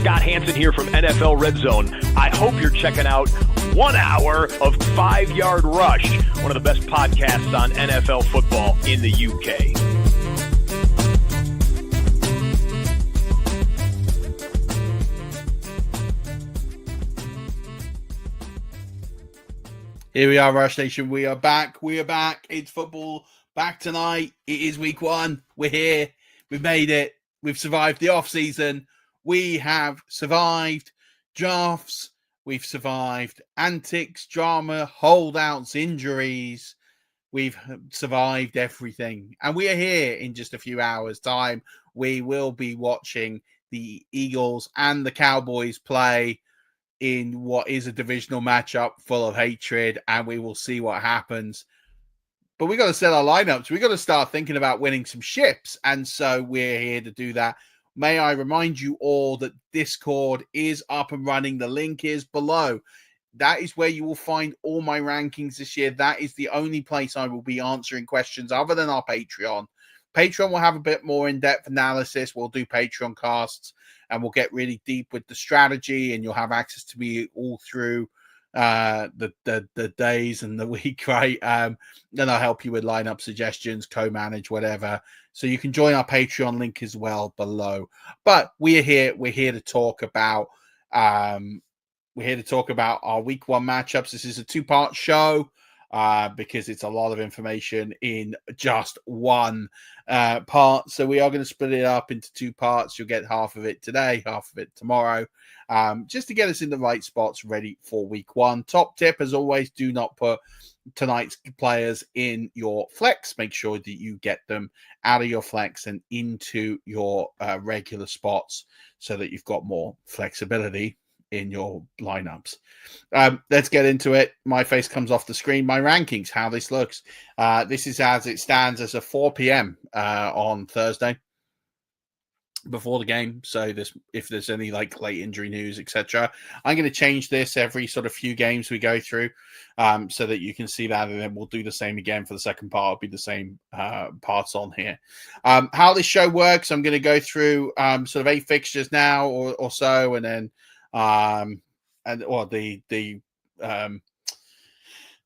Scott Hansen here from NFL Red Zone. I hope you're checking out 1 hour of 5-Yard Rush, one of the best podcasts on NFL football in the UK. Here we are, Rush Nation. We are back. We are back. It's football back tonight. It is week 1. We're here. We've made it. We've survived the off-season. We have survived drafts. We've survived antics, drama, holdouts, injuries. We've survived everything. And we are here in just a few hours' time. We will be watching the Eagles and the Cowboys play in what is a divisional matchup full of hatred, and we will see what happens. But we got to set our lineups. We got to start thinking about winning some ships, and so we're here to do that. May I remind you all that Discord is up and running. The link is below. That is where you will find all my rankings this year. That is the only place I will be answering questions other than our Patreon. Patreon will have a bit more in-depth analysis. We'll do Patreon casts, and we'll get really deep with the strategy, and you'll have access to me all through the days and the week, right? Then I'll help you with lineup suggestions, co-manage, whatever. So you can join our Patreon link as well below. But we're here to talk about our week 1 matchups. This is a 2-part show. Because it's a lot of information in just one part. So we are going to split it up into 2 parts. You'll get half of it today, half of it tomorrow, just to get us in the right spots ready for week 1. Top tip, as always, do not put tonight's players in your flex. Make sure that you get them out of your flex and into your regular spots so that you've got more flexibility in your lineups. Let's get into it. My face comes off the screen. My rankings, how this looks. This is as it stands as of 4 p.m. On Thursday before the game. So if there's any like late injury news, etc., I'm going to change this every sort of few games we go through, so that you can see that, and then we'll do the same again for the second part. It'll be the same parts on here. How this show works, I'm going to go through sort of 8 fixtures now or so, and then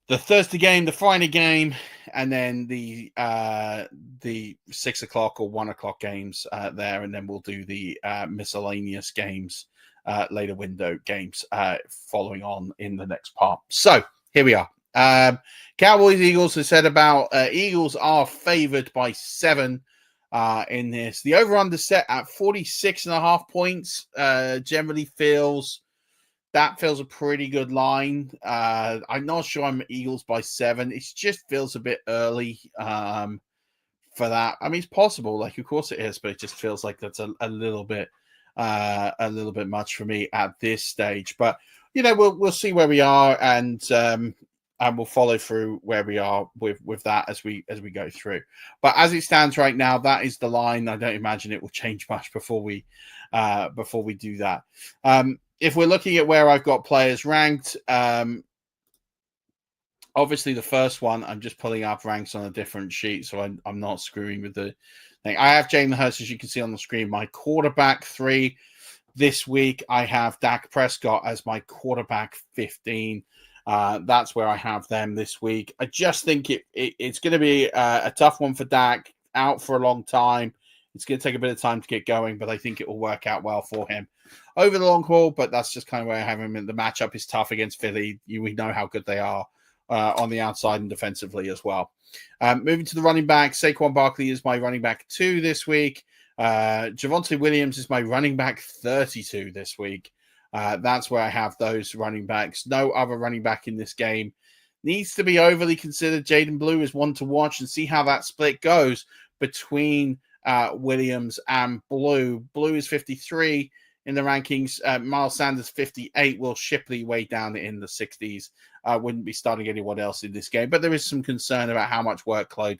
the Thursday game, the Friday game, and then the 6 o'clock or 1 o'clock games there, and then we'll do the miscellaneous games, later window games following on in the next part. So here we are. Cowboys, Eagles. I said about Eagles are favored by 7 in this. The over-under set at 46.5 points generally feels a pretty good line. I'm not sure I'm Eagles by 7. It just feels a bit early for that. I mean, it's possible. Like, of course it is, but it just feels like that's a little bit much for me at this stage. But you know, we'll see where we are, and we'll follow through where we are with that as we go through. But as it stands right now, that is the line. I don't imagine it will change much before we do that. If we're looking at where I've got players ranked, obviously the first one, I'm just pulling up ranks on a different sheet, so I'm not screwing with the thing. I have Jalen Hurts, as you can see on the screen, my quarterback 3 this week. I have Dak Prescott as my quarterback 15. That's where I have them this week. I just think it's going to be a tough one for Dak, out for a long time. It's going to take a bit of time to get going, but I think it will work out well for him over the long haul. But that's just kind of where I have him. And the matchup is tough against Philly. We know how good they are on the outside and defensively as well. Moving to the running back, Saquon Barkley is my running back 2 this week. Javonte Williams is my running back 32 this week. That's where I have those running backs. No other running back in this game needs to be overly considered. Jaden Blue is one to watch and see how that split goes between Williams and Blue. Blue is 53 in the rankings. Miles Sanders 58. Will Shipley way down in the 60s. Wouldn't be starting anyone else in this game, but there is some concern about how much workload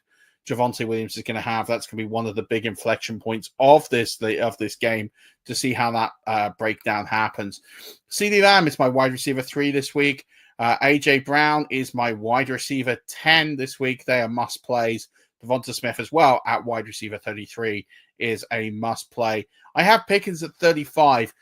Javonte Williams is going to have. That's going to be one of the big inflection points of this game to see how that breakdown happens. CeeDee Lamb is my wide receiver 3 this week. AJ Brown is my wide receiver 10 this week. They are must plays. Devonta Smith as well at wide receiver 33 is a must play. I have Pickens at 35.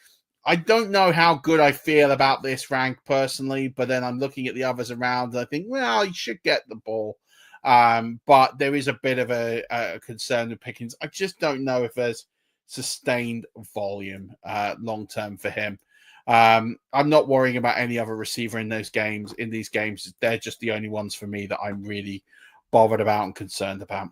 I don't know how good I feel about this rank personally, but then I'm looking at the others around and I think, well, he should get the ball. But there is a bit of a concern with Pickens. I just don't know if there's sustained volume long term for him. I'm not worrying about any other receiver in these games. They're just the only ones for me that I'm really bothered about and concerned about.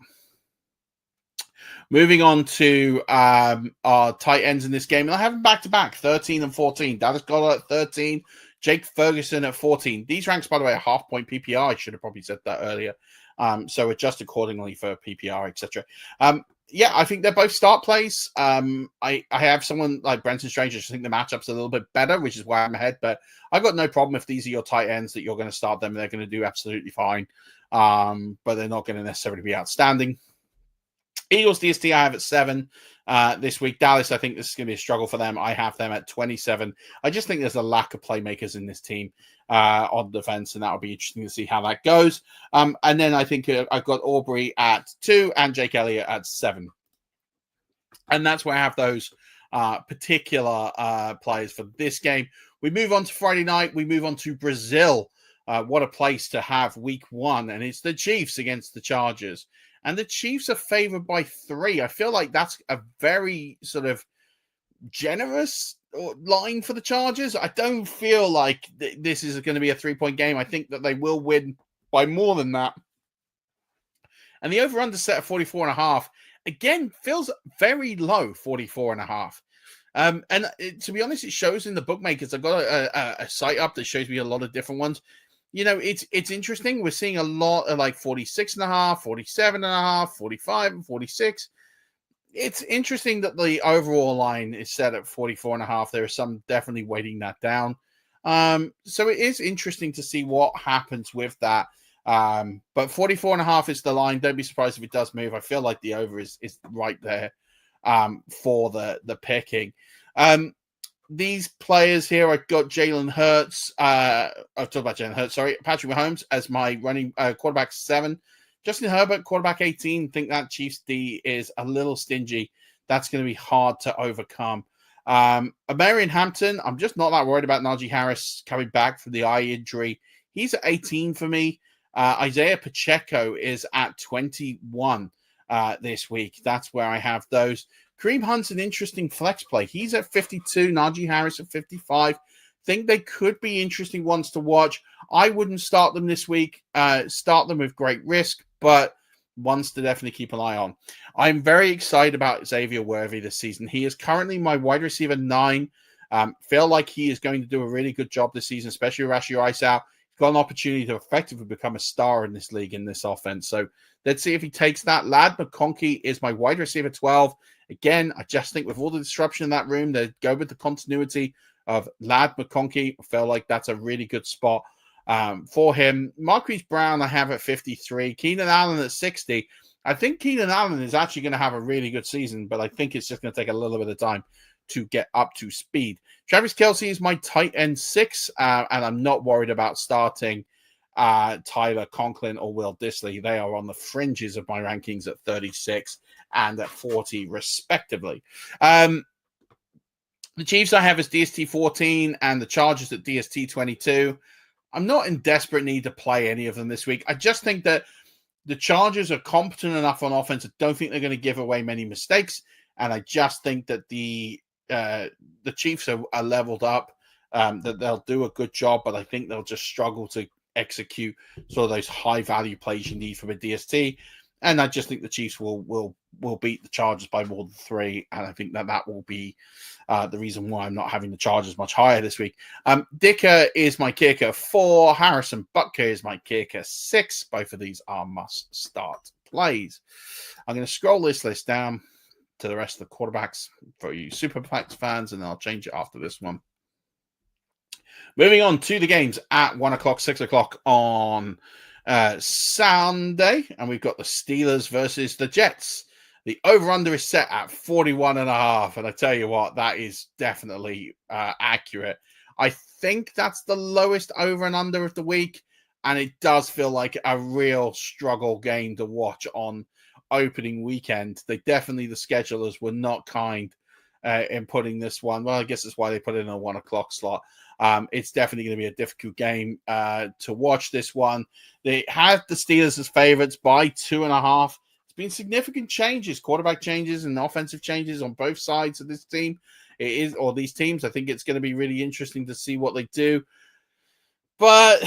Moving on to our tight ends in this game. And I have them back-to-back, 13 and 14. Dallas Goedert at 13, Jake Ferguson at 14. These ranks, by the way, are half-point PPR. I should have probably said that earlier. So adjust accordingly for PPR, etc. Yeah, I think they're both start plays. I have someone like Brenton Strange. I just think the matchup's a little bit better, which is why I'm ahead. But I've got no problem if these are your tight ends that you're going to start them. They're going to do absolutely fine. But they're not going to necessarily be outstanding. Eagles DST I have at 7 this week. Dallas, I think this is going to be a struggle for them. I have them at 27. I just think there's a lack of playmakers in this team on defense, and that'll be interesting to see how that goes. And then I think I've got Aubrey at 2 and Jake Elliott at 7. And that's where I have those particular players for this game. We move on to Friday night. We move on to Brazil. What a place to have week 1. And it's the Chiefs against the Chargers. And the Chiefs are favored by 3. I feel like that's a very sort of generous line for the Chargers. I don't feel like this is going to be a 3-point game. I think that they will win by more than that. And the over-under set of 44.5, again, feels very low, 44.5. And to be honest, it shows in the bookmakers. I've got a site up that shows me a lot of different ones. You know, it's interesting. We're seeing a lot of like 46.5, 47.5, 45, and 46. It's interesting that the overall line is set at 44.5. There are some definitely weighting that down. So it is interesting to see what happens with that. But 44.5 is the line. Don't be surprised if it does move. I feel like the over is right there for the picking. These players here, I've got Jalen Hurts. I've talked about Jalen Hurts, sorry. Patrick Mahomes as my running quarterback 7. Justin Herbert, quarterback 18. Think that Chiefs D is a little stingy. That's going to be hard to overcome. Amarian Hampton, I'm just not that worried about Najee Harris coming back from the eye injury. He's at 18 for me. Isaiah Pacheco is at 21 this week. That's where I have those. Kareem Hunt's an interesting flex play. He's at 52. Najee Harris at 55. Think they could be interesting ones to watch. I wouldn't start them this week. Start them with great risk, but ones to definitely keep an eye on. I'm very excited about Xavier Worthy this season. He is currently my wide receiver 9. Feel like he is going to do a really good job this season, especially with Rashee Rice out. He's got an opportunity to effectively become a star in this league, in this offense. So let's see if he takes that. Lad McConkey is my wide receiver 12. Again, I just think with all the disruption in that room, they go with the continuity of Lad McConkey. I feel like that's a really good spot for him. Marquise Brown, I have at 53. Keenan Allen at 60. I think Keenan Allen is actually going to have a really good season, but I think it's just going to take a little bit of time to get up to speed. Travis Kelce is my tight end 6, and I'm not worried about starting Tyler Conklin or Will Dissly. They are on the fringes of my rankings at 36 and at 40, respectively. The Chiefs I have as DST 14 and the Chargers at DST 22. I'm not in desperate need to play any of them this week. I just think that the Chargers are competent enough on offense. I don't think they're going to give away many mistakes. And I just think that the Chiefs are leveled up, that they'll do a good job, but I think they'll just struggle to execute sort of those high value plays you need from a DST. And I just think the Chiefs will beat the Chargers by more than 3. And I think that will be the reason why I'm not having the Chargers much higher this week. Dicker is my kicker 4. Harrison Butker is my kicker 6. Both of these are must start plays. I'm going to scroll this list down to the rest of the quarterbacks for you Superflex fans, and I'll change it after this one. Moving on to the games at 1 o'clock, 6 o'clock on Sunday, and we've got the Steelers versus the Jets. The over-under is set at 41.5, and I tell you what, that is definitely accurate. I think that's the lowest over and under of the week, and it does feel like a real struggle game to watch on opening weekend. The schedulers were not kind in putting this one. Well, I guess that's why they put it in a 1 o'clock slot. It's definitely going to be a difficult game to watch this one. They had the Steelers as favorites by 2.5. It's been significant changes, quarterback changes and offensive changes on both sides of this team. These teams. I think it's going to be really interesting to see what they do. But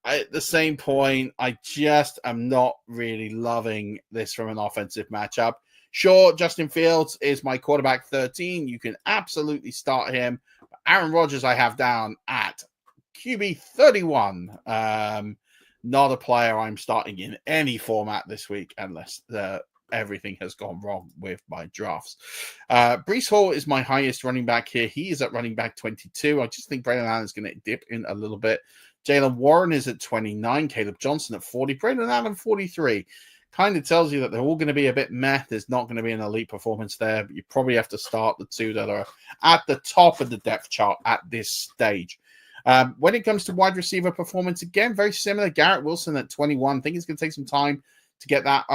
at the same point, I just am not really loving this from an offensive matchup. Sure, Justin Fields is my quarterback 13. You can absolutely start him. Aaron Rodgers I have down at QB 31. Not a player I'm starting in any format this week unless everything has gone wrong with my drafts. Breece Hall is my highest running back here. He is at running back 22. I just think Braylon Allen is going to dip in a little bit. Jaylen Warren is at 29. Caleb Johnson at 40. Braylon Allen 43. Kind of tells you that they're all going to be a bit meh. There's not going to be an elite performance there, but you probably have to start the two that are at the top of the depth chart at this stage. When it comes to wide receiver performance, again, very similar. Garrett Wilson at 21. I think it's going to take some time to get that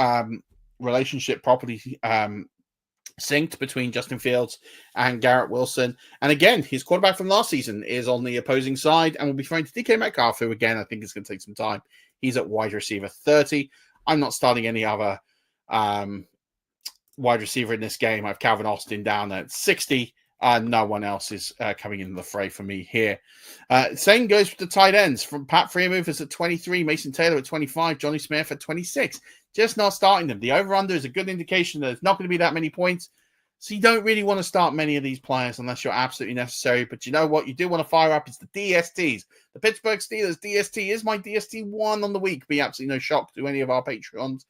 relationship properly synced between Justin Fields and Garrett Wilson. And again, his quarterback from last season is on the opposing side and will be thrown to DK Metcalf, who again, I think is going to take some time. He's at wide receiver 30. I'm not starting any other wide receiver in this game. I have Calvin Austin down at 60. No one else is coming into the fray for me here. Same goes with the tight ends. From Pat Freiermuth at 23, Mason Taylor at 25, Johnny Smith at 26. Just not starting them. The over-under is a good indication that there's not going to be that many points. So you don't really want to start many of these players unless you're absolutely necessary. But you know what? You do want to fire up. It's the DSTs. The Pittsburgh Steelers DST is my DST 1 on the week. Be absolutely no shock to any of our Patreons.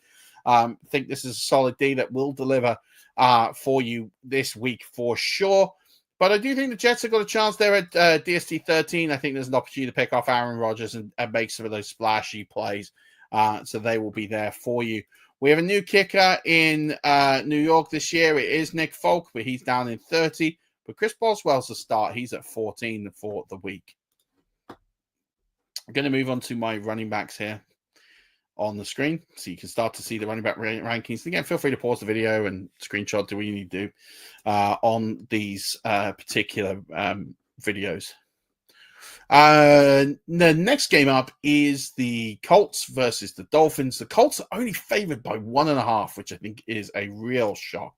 Think this is a solid D that will deliver for you this week for sure. But I do think the Jets have got a chance there at DST 13. I think there's an opportunity to pick off Aaron Rodgers and make some of those splashy plays. So they will be there for you. We have a new kicker in New York this year. It is Nick Folk, but he's down in 30. But Chris Boswell's the start. He's at 14 for the week. I'm going to move on to my running backs here on the screen so you can start to see the running back rankings. Again, feel free to pause the video and screenshot, do what you need to do on these particular videos. The next game up is the Colts versus the Dolphins. The Colts are only favored by 1.5, which I think is a real shock.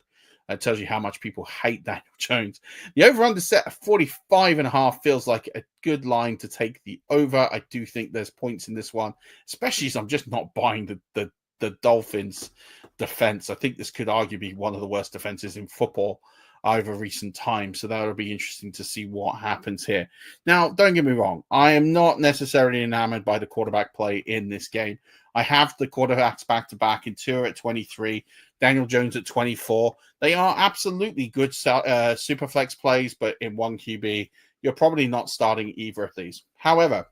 That tells you how much people hate Daniel Jones. The over-under set at 45.5 feels like a good line to take the over. I do think there's points in this one, especially as I'm just not buying the Dolphins defense. I think this could arguably be one of the worst defenses in football over recent times. So that'll be interesting to see what happens here. Now, don't get me wrong. I am not necessarily enamored by the quarterback play in this game. I have the quarterbacks back-to-back in Tua at 23, Daniel Jones at 24. They are absolutely good super flex plays, but in one QB, you're probably not starting either of these. However,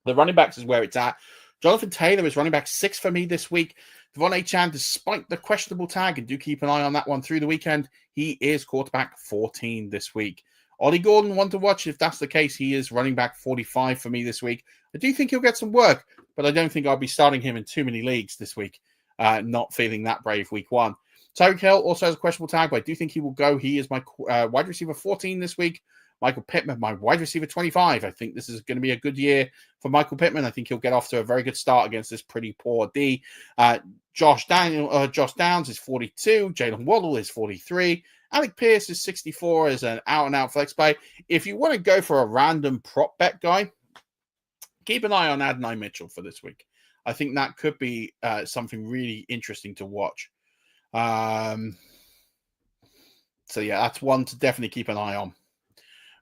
the running backs is where it's at. Jonathan Taylor is running back 6 for me this week. Devon Achane, despite the questionable tag, and do keep an eye on that one through the weekend, he is quarterback 14 this week. Ollie Gordon, one to watch. If that's the case, he is running back 45 for me this week. I do think he'll get some work, but I don't think I'll be starting him in too many leagues this week. Not feeling that brave week 1. Tyreek Hill also has a questionable tag, but I do think he will go. He is my wide receiver 14 this week. Michael Pittman, my wide receiver 25. I think this is going to be a good year for Michael Pittman. I think he'll get off to a very good start against this pretty poor D. Josh Downs is 42. Jalen Waddle is 43. Alec Pierce is 64 as an out-and-out flex play. If you want to go for a random prop bet guy, keep an eye on Adonai Mitchell for this week. I think that could be something really interesting to watch. So, yeah, that's one to definitely keep an eye on.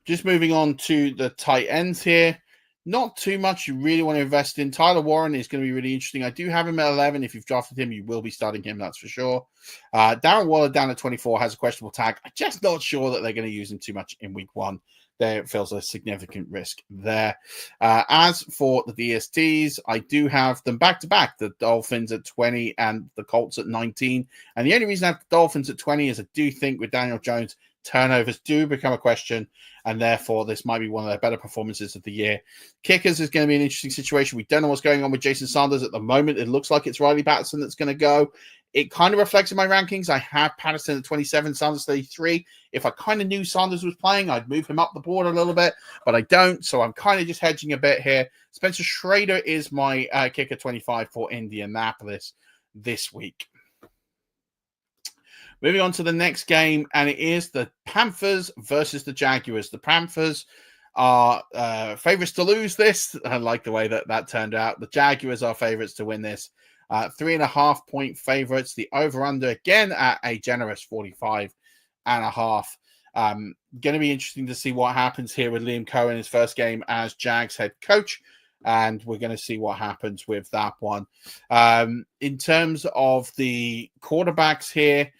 Just moving on to the tight ends here. Not too much you really want to invest in. Tyler Warren is going to be really interesting. I do have him at 11. If you've drafted him, you will be starting him, that's for sure. Darren Waller down at 24 has a questionable tag. I'm just not sure that they're going to use him too much in week 1. There feels a significant risk there. As for the DSTs, I do have them back-to-back. The Dolphins at 20 and the Colts at 19. And the only reason I have the Dolphins at 20 is I do think with Daniel Jones, turnovers do become a question, and therefore this might be one of their better performances of the year. Kickers is going to be an interesting situation. We don't know what's going on with Jason Sanders at the moment. It looks like it's Riley Patterson that's going to go. It kind of reflects in my rankings. I have Patterson at 27, Sanders 33. If I kind of knew Sanders was playing, I'd move him up the board a little bit, but I don't. So I'm kind of just hedging a bit here. Spencer Schrader is my kicker 25 for Indianapolis this week. Moving on to the next game, and it is the Panthers versus the Jaguars. The Panthers are favorites to lose this. I like the way that turned out. The Jaguars are favorites to win this. 3.5-point favorites. The over-under again at a generous 45.5. Going to be interesting to see what happens here with Liam Cohen, his first game as Jags head coach. And we're going to see what happens with that one. In terms of the quarterbacks here,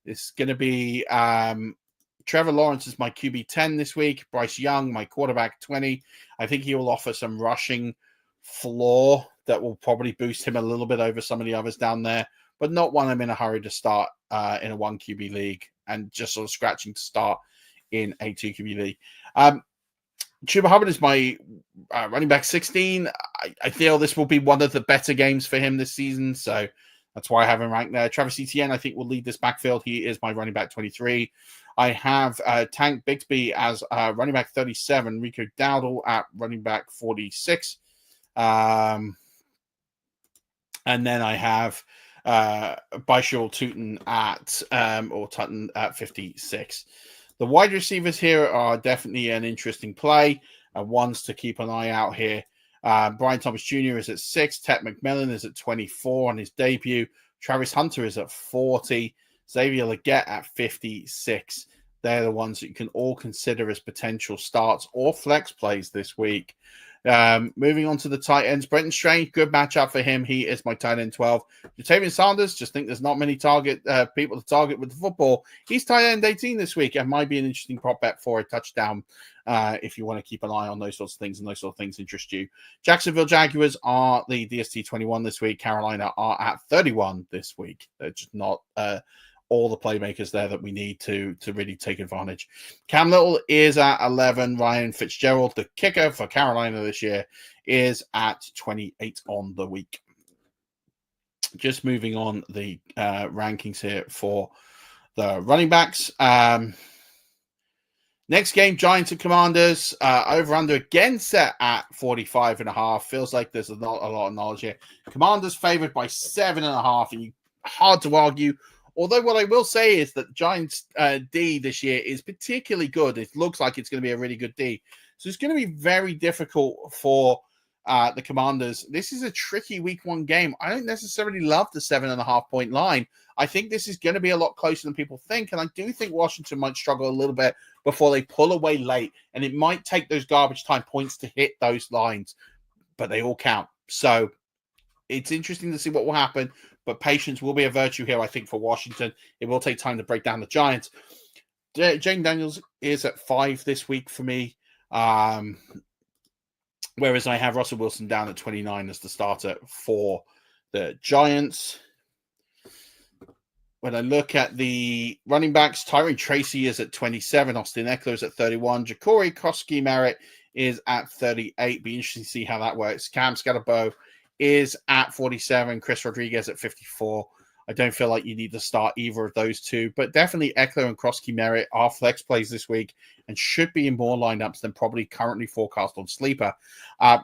it's going to be Trevor Lawrence is my QB 10 this week. Bryce Young, my quarterback 20. I think he will offer some rushing floor that will probably boost him a little bit over some of the others down there, but not one I'm in a hurry to start in a 1 QB league and just sort of scratching to start in a 2 QB league. Chuba Hubbard is my running back 16. I feel this will be one of the better games for him this season, so that's why I have him ranked there. Travis Etienne, I think, will lead this backfield. He is my running back 23. I have Tank Bigsby as running back 37, Rico Dowdle at running back 46. And then I have Bishal Tutton at 56. The wide receivers here are definitely an interesting play. Ones to keep an eye out here. Brian Thomas Jr. is at 6. Ted McMillan is at 24 on his debut. Travis Hunter is at 40. Xavier Legette at 56. They're the ones that you can all consider as potential starts or flex plays this week. Moving on to the tight ends, Brenton Strange, good matchup for him. He is my tight end 12. Jatavian Sanders, just think there's not many people to target with the football. He's tight end 18 this week and might be an interesting prop bet for a touchdown if you want to keep an eye on those sorts of things and those sort of things interest you. Jacksonville Jaguars are the DST 21 this week. Carolina are at 31 this week. They're just not all the playmakers there that we need to really take advantage. Cam Little is at 11. Ryan Fitzgerald, the kicker for Carolina this year, is at 28 on the week. Just moving on the rankings here for the running backs. Next game, Giants and Commanders. Over-under again set at 45.5. Feels like there's not a lot of knowledge here. Commanders favored by 7.5, and hard to argue. Although what I will say is that Giants D this year is particularly good. It looks like it's going to be a really good D. So it's going to be very difficult for the Commanders. This is a tricky week 1 game. I don't necessarily love the 7.5-point line. I think this is going to be a lot closer than people think. And I do think Washington might struggle a little bit before they pull away late. And it might take those garbage time points to hit those lines. But they all count. So it's interesting to see what will happen. But patience will be a virtue here, I think, for Washington. It will take time to break down the Giants. Jane Daniels is at 5 this week for me. Whereas I have Russell Wilson down at 29 as the starter for the Giants. When I look at the running backs, Tyrone Tracy is at 27. Austin Eckler is at 31. Ja'Cory Koski-Merritt is at 38. Be interesting to see how that works. Cam Scatterbo is at 47. Chris Rodriguez at 54. I don't feel like you need to start either of those two, but definitely Eckler and Koski-Merritt are flex plays this week and should be in more lineups than probably currently forecast on Sleeper.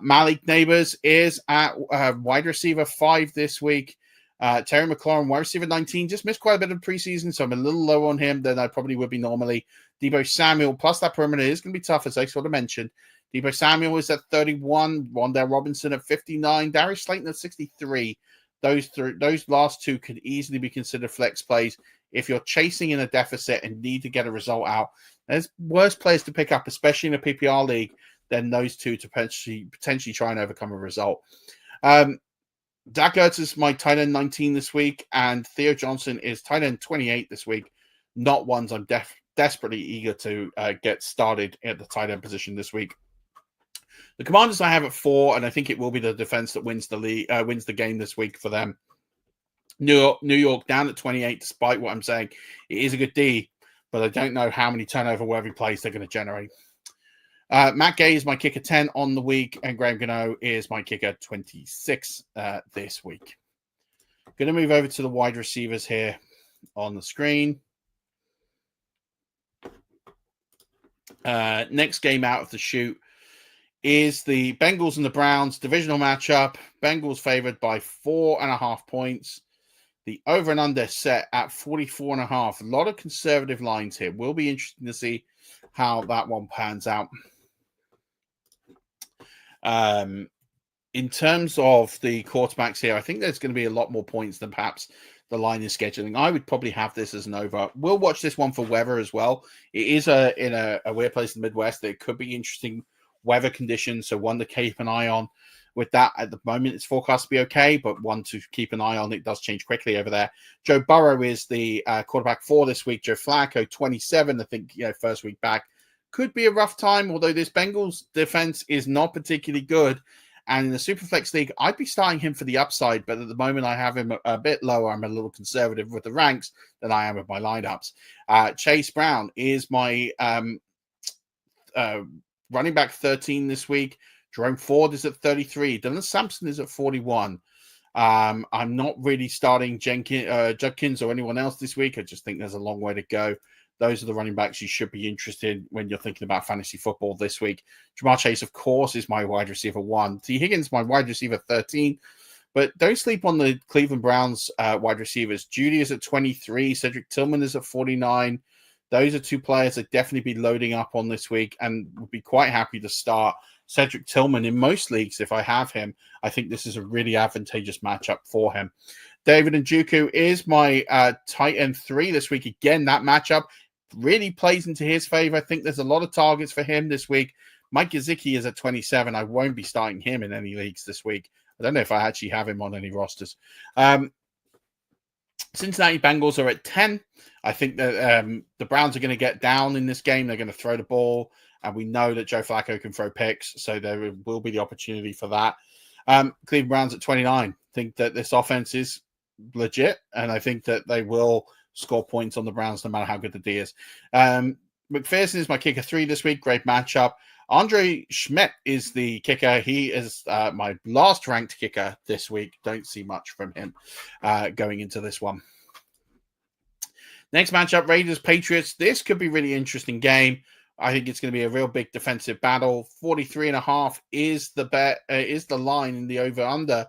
Malik Neighbors is at wide receiver 5 this week. Terry McLaurin, wide receiver 19, just missed quite a bit of preseason, so I'm a little low on him than I probably would be normally. Debo Samuel, plus that perimeter is going to be tough, as I sort of mentioned. Debo Samuel is at 31. Wan'Dale Robinson at 59. Darius Slayton at 63. Those last two could easily be considered flex plays if you're chasing in a deficit and need to get a result out. There's worse players to pick up, especially in a PPR league, than those two to potentially try and overcome a result. Dak Ertz is my tight end 19 this week, and Theo Johnson is tight end 28 this week. Not ones I'm desperately eager to get started at the tight end position this week. The Commanders I have at 4, and I think it will be the defense that wins the game this week for them. New York down at 28, despite what I'm saying. It is a good D, but I don't know how many turnover-worthy plays they're going to generate. Matt Gay is my kicker 10 on the week, and Graham Gano is my kicker 26 this week. Going to move over to the wide receivers here on the screen. Next game out of the chute is the Bengals and the Browns divisional matchup. Bengals favored by 4.5 points. The over and under set at 44.5. A lot of conservative lines here. Will be interesting to see how that one pans out. In terms of the quarterbacks here, I think there's going to be a lot more points than perhaps the line is scheduling. I would probably have this as an over. We'll watch this one for weather as well. It is in a weird place in the Midwest. There could be interesting weather conditions, so one to keep an eye on. With that, at the moment, it's forecast to be okay, but one to keep an eye on. It does change quickly over there. Joe Burrow is the quarterback for this week. Joe Flacco, 27, I think, first week back. Could be a rough time, although this Bengals defense is not particularly good. And in the Superflex League, I'd be starting him for the upside, but at the moment I have him a bit lower. I'm a little conservative with the ranks than I am with my lineups. Chase Brown is my running back 13 this week. Jerome Ford is at 33. Dylan Sampson is at 41. I'm not really starting Judkins or anyone else this week. I just think there's a long way to go. Those are the running backs you should be interested in when you're thinking about fantasy football this week. Jamar Chase, of course, is my wide receiver 1. T. Higgins, my wide receiver 13. But don't sleep on the Cleveland Browns wide receivers. Judy is at 23. Cedric Tillman is at 49. Those are two players I'd definitely be loading up on this week and would be quite happy to start Cedric Tillman in most leagues if I have him. I think this is a really advantageous matchup for him. David Njoku is my tight end 3 this week. Again, that matchup really plays into his favor. I think there's a lot of targets for him this week. Mike Gesicki is at 27. I won't be starting him in any leagues this week. I don't know if I actually have him on any rosters. Cincinnati Bengals are at 10. I think that the Browns are going to get down in this game. They're going to throw the ball, and we know that Joe Flacco can throw picks, so there will be the opportunity for that. Cleveland Browns at 29. I think that this offense is legit, and I think that they will score points on the Browns no matter how good the D is. McPherson is my kicker 3 this week. Great matchup. Andre Schmidt is the kicker. He is my last ranked kicker this week. Don't see much from him going into this one. Next matchup, Raiders-Patriots. This could be a really interesting game. I think it's going to be a real big defensive battle. 43.5 is the bet, is the line in the over-under.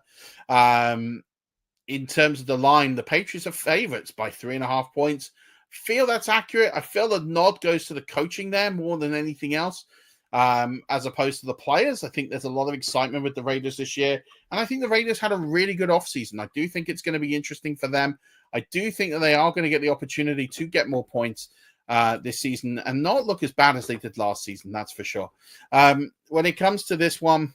In terms of the line, the Patriots are favorites by 3.5 points. Feel that's accurate. I feel the nod goes to the coaching there more than anything else. As opposed to the players. I think there's a lot of excitement with the Raiders this year. And I think the Raiders had a really good offseason. I do think it's going to be interesting for them. I do think that they are going to get the opportunity to get more points this season and not look as bad as they did last season. That's for sure. When it comes to this one,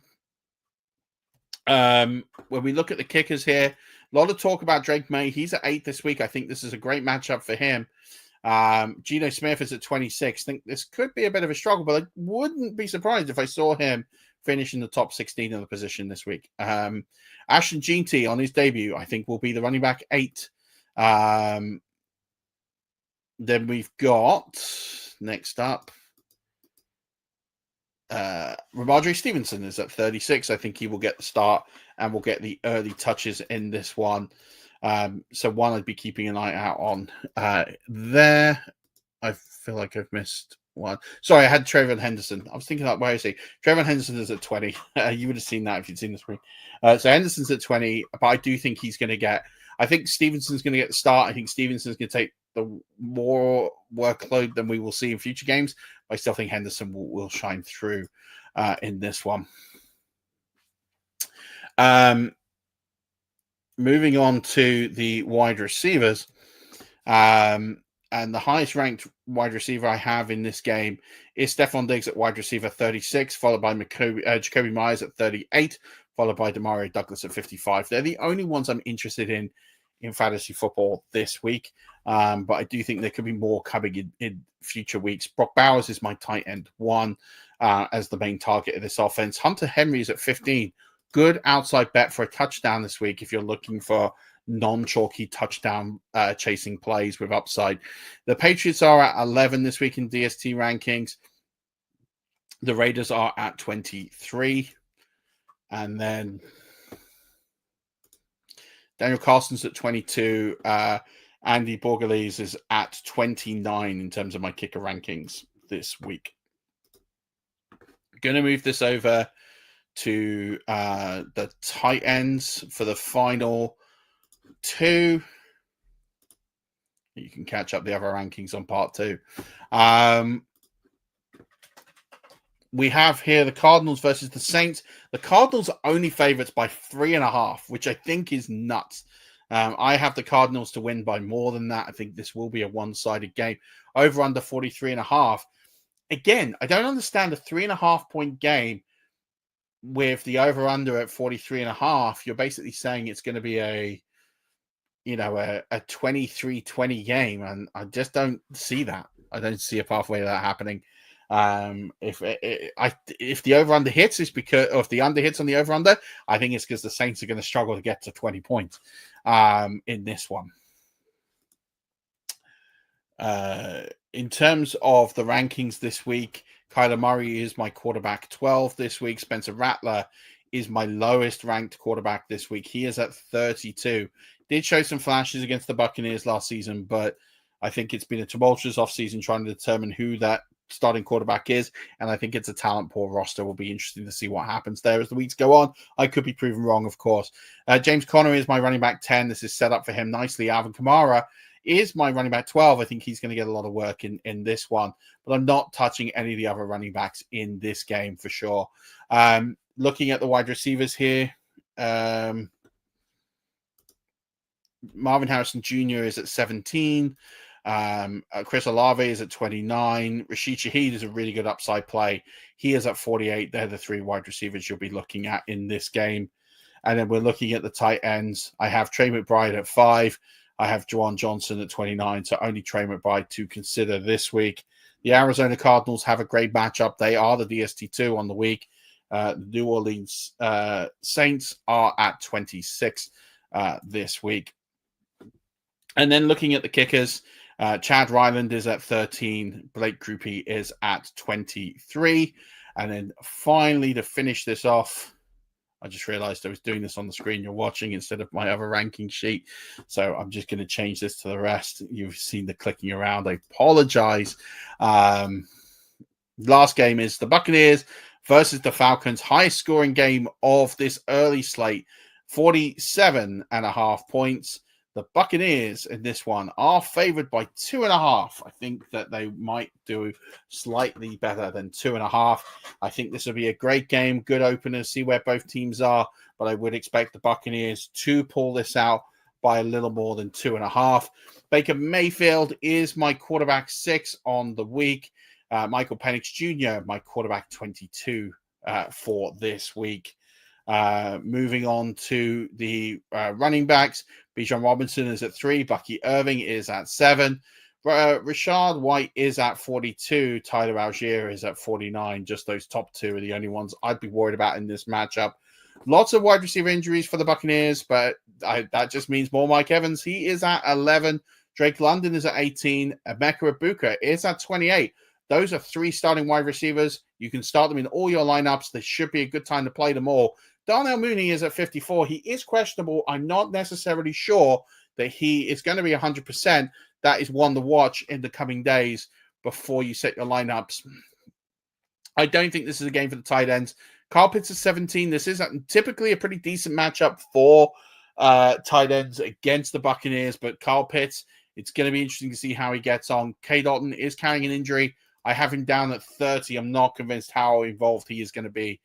when we look at the kickers here, a lot of talk about Drake May. He's at 8 this week. I think this is a great matchup for him. Geno Smith is at 26. I think this could be a bit of a struggle, but I wouldn't be surprised if I saw him finish in the top 16 of the position this week. Ashton Jeanty on his debut, I think, will be the running back 8. Then we've got, next up, Ramondre Stevenson is at 36. I think he will get the start and will get the early touches in this one. So one I'd be keeping an eye out on there. I feel like I've missed one. Sorry, I had Trayvon Henderson. I was thinking like, where is he? Trayvon Henderson is at 20. You would have seen that if you'd seen this week. So Henderson's at 20, but I do think he's going to get, I think Stevenson's going to get the start. I think Stevenson's going to take the more workload than we will see in future games. I still think Henderson will shine through in this one. Moving on to the wide receivers, and the highest ranked wide receiver I have in this game is Stephon Diggs at wide receiver 36, followed by Jacoby Myers at 38, followed by Demario Douglas at 55. They're the only ones I'm interested in fantasy football this week, but I do think there could be more coming in future weeks. Brock Bowers is my tight end 1 as the main target of this offense. Hunter Henry is at 15. Good outside bet for a touchdown this week if you're looking for non-chalky touchdown chasing plays with upside. The Patriots are at 11 this week in DST rankings. The Raiders are at 23. And then Daniel Carlson's at 22. Andy Borgelese is at 29 in terms of my kicker rankings this week. Going to move this over to the tight ends for the final two. You can catch up the other rankings on part 2. We have here the Cardinals versus the Saints. The Cardinals are only favorites by 3.5, which I think is nuts. I have the Cardinals to win by more than that. I think this will be a one-sided game. Over under 43.5. Again, I don't understand a 3.5 point game with the over under at 43.5. You're basically saying it's going to be a 23-20 game, and I just don't see that. I don't see a pathway to that happening. If the over under hits, is because, or if the under hits on the over under, I think it's because the Saints are going to struggle to get to 20 points in this one. In terms of the rankings this week, Kyler Murray is my quarterback 12 this week. Spencer Rattler is my lowest ranked quarterback this week. He is at 32. Did show some flashes against the Buccaneers last season, but I think it's been a tumultuous offseason trying to determine who that starting quarterback is, and I think it's a talent poor roster. Will be interesting to see what happens there as the weeks go on. I could be proven wrong, of course. James Conner is my running back 10. This is set up for him nicely. Alvin Kamara is my running back 12. I think he's going to get a lot of work in this one, but I'm not touching any of the other running backs in this game for sure. Looking at the wide receivers here, Marvin Harrison Jr. is at 17. Chris Olave is at 29. Rashid Shaheed is a really good upside play. He is at 48. They're the 3 wide receivers you'll be looking at in this game. And then we're looking at the tight ends. I have Trey McBride at 5. I have Juwan Johnson at 29. So only Trey McBride to consider this week. The Arizona Cardinals have a great matchup. They are the DST2 on the week. The New Orleans Saints are at 26 this week. And then looking at the kickers, Chad Ryland is at 13. Blake Grupe is at 23. And then finally, to finish this off, I just realized I was doing this on the screen you're watching instead of my other ranking sheet. So I'm just going to change this to the rest. You've seen the clicking around. I apologize. Last game is the Buccaneers versus the Falcons. Highest scoring game of this early slate, 47.5 points. The Buccaneers in this one are favored by 2.5. I think that they might do slightly better than 2.5. I think this will be a great game, good opener, see where both teams are, but I would expect the Buccaneers to pull this out by a little more than 2.5. Baker Mayfield is my quarterback 6 on the week. Michael Penix Jr., my quarterback 22 for this week. Moving on to the running backs, Bijan Robinson is at 3. Bucky Irving is at 7. Rashad White is at 42. Tyler Algier is at 49. Just those top 2 are the only ones I'd be worried about in this matchup. Lots of wide receiver injuries for the Buccaneers, but that just means more Mike Evans. He is at 11. Drake London is at 18. Emeka Ibuka is at 28. Those are 3 starting wide receivers. You can start them in all your lineups. This should be a good time to play them all. Darnell Mooney is at 54. He is questionable. I'm not necessarily sure that he is going to be 100%. That is one to watch in the coming days before you set your lineups. I don't think this is a game for the tight ends. Kyle Pitts is 17. This is typically a pretty decent matchup for tight ends against the Buccaneers, but Kyle Pitts, it's going to be interesting to see how he gets on. K. Dalton is carrying an injury. I have him down at 30. I'm not convinced how involved he is going to be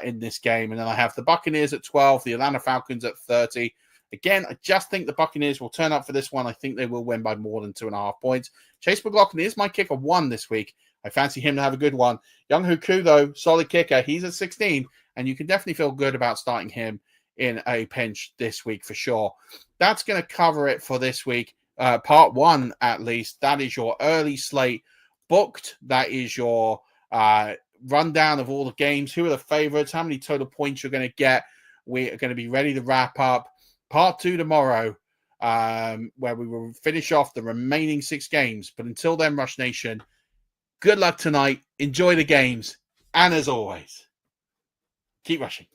in this game. And then I have the Buccaneers at 12, the Atlanta Falcons at 30. Again, I just think the Buccaneers will turn up for this one. I think they will win by more than 2.5 points. Chase McLaughlin is my kicker 1 this week. I fancy him to have a good one. Young Hoku, though, solid kicker. He's at 16, and you can definitely feel good about starting him in a pinch this week for sure. That's going to cover it for this week. Part 1, at least. That is your early slate booked. That is your rundown of all the games. Who are the favorites? How many total points you're going to get? We are going to be ready to wrap up part 2 tomorrow, where we will finish off the remaining 6 games. But until then, Rush Nation, good luck tonight. Enjoy the games. And as always, keep rushing.